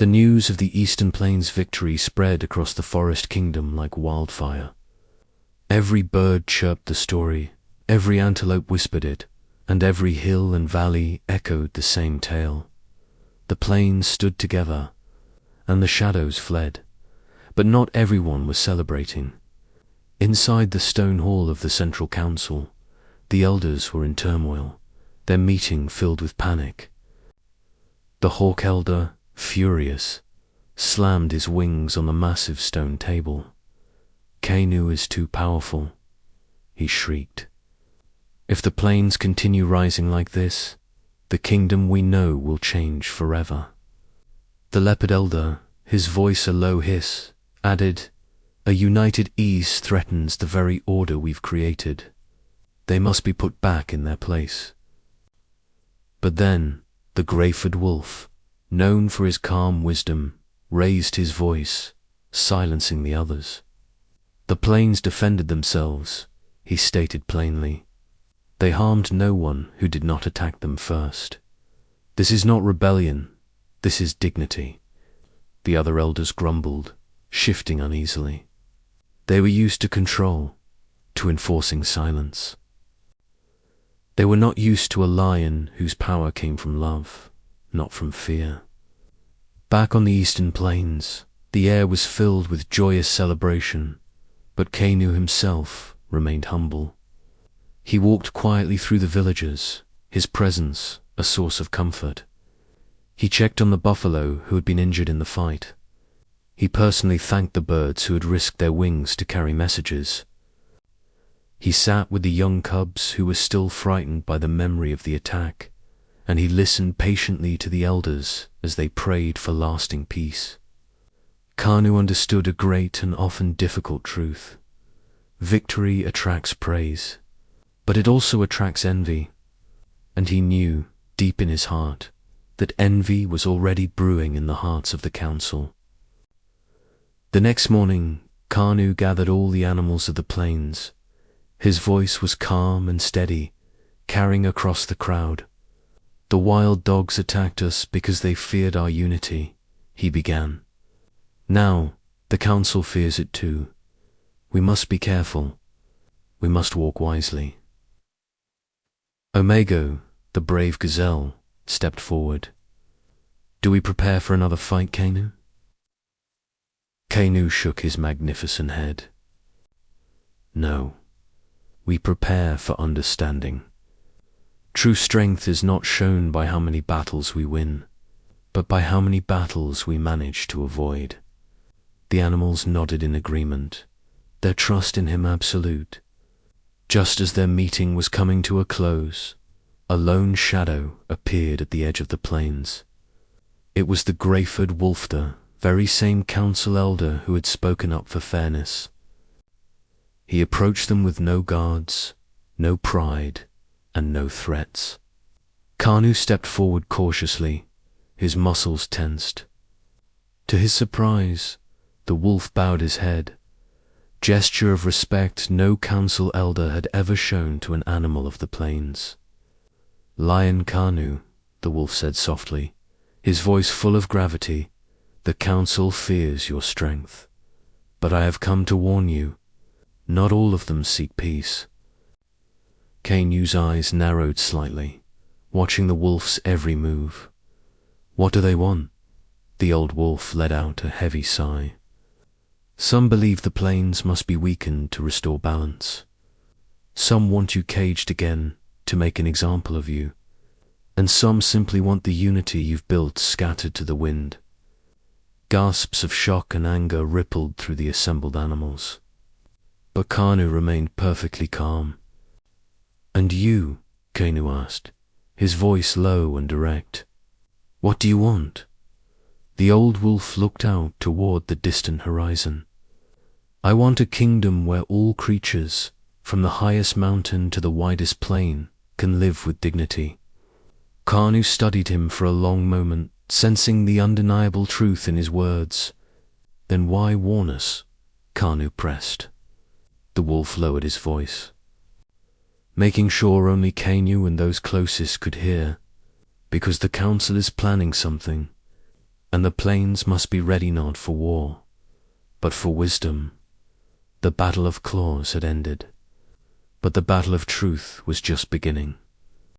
The news of the Eastern Plains' victory spread across the forest kingdom like wildfire. Every bird chirped the story, every antelope whispered it, and every hill and valley echoed the same tale. The plains stood together, and the shadows fled, but not everyone was celebrating. Inside the stone hall of the Central Council, the elders were in turmoil, their meeting filled with panic. The Hawk Elder, furious, slammed his wings on the massive stone table. "Kanu is too powerful," he shrieked. "If the plains continue rising like this, the kingdom we know will change forever." The Leopard Elder, his voice a low hiss, added, "A united East threatens the very order we've created. They must be put back in their place." But then the Greyford Wolf, known for his calm wisdom, raised his voice, silencing the others. "The plains defended themselves," he stated plainly. "They harmed no one who did not attack them first. This is not rebellion, this is dignity." The other elders grumbled, shifting uneasily. They were used to control, to enforcing silence. They were not used to a lion whose power came from love, not from fear. Back on the Eastern Plains, the air was filled with joyous celebration, but Kanu himself remained humble. He walked quietly through the villages, his presence a source of comfort. He checked on the buffalo who had been injured in the fight. He personally thanked the birds who had risked their wings to carry messages. He sat with the young cubs who were still frightened by the memory of the attack, and he listened patiently to the elders as they prayed for lasting peace. Kanu understood a great and often difficult truth. Victory attracts praise, but it also attracts envy, and he knew, deep in his heart, that envy was already brewing in the hearts of the council. The next morning, Kanu gathered all the animals of the plains. His voice was calm and steady, carrying across the crowd. "The wild dogs attacked us because they feared our unity," he began. "Now, the council fears it too. We must be careful. We must walk wisely." Omego, the brave gazelle, stepped forward. "Do we prepare for another fight, Kanu?" Kanu shook his magnificent head. "No, we prepare for understanding. True strength is not shown by how many battles we win, but by how many battles we manage to avoid." The animals nodded in agreement, their trust in him absolute. Just as their meeting was coming to a close, a lone shadow appeared at the edge of the plains. It was the Greyford Wolf, the very same council elder who had spoken up for fairness. He approached them with no guards, no pride, and no threats. Kanu stepped forward cautiously, his muscles tensed. To his surprise, the wolf bowed his head, gesture of respect no council elder had ever shown to an animal of the plains. "Lion Kanu," the wolf said softly, his voice full of gravity, "the council fears your strength. But I have come to warn you, not all of them seek peace." Kanu's eyes narrowed slightly, watching the wolf's every move. "What do they want?" The old wolf let out a heavy sigh. "Some believe the plains must be weakened to restore balance. Some want you caged again to make an example of you, and some simply want the unity you've built scattered to the wind." Gasps of shock and anger rippled through the assembled animals. But Kanu remained perfectly calm. "And you?" Kanu asked, his voice low and direct. "What do you want?" The old wolf looked out toward the distant horizon. "I want a kingdom where all creatures, from the highest mountain to the widest plain, can live with dignity." Kanu studied him for a long moment, sensing the undeniable truth in his words. "Then why warn us?" Kanu pressed. The wolf lowered his voice, making sure only Kanu and those closest could hear, "because the council is planning something, and the plains must be ready not for war, but for wisdom. The battle of claws had ended, but the battle of truth was just beginning.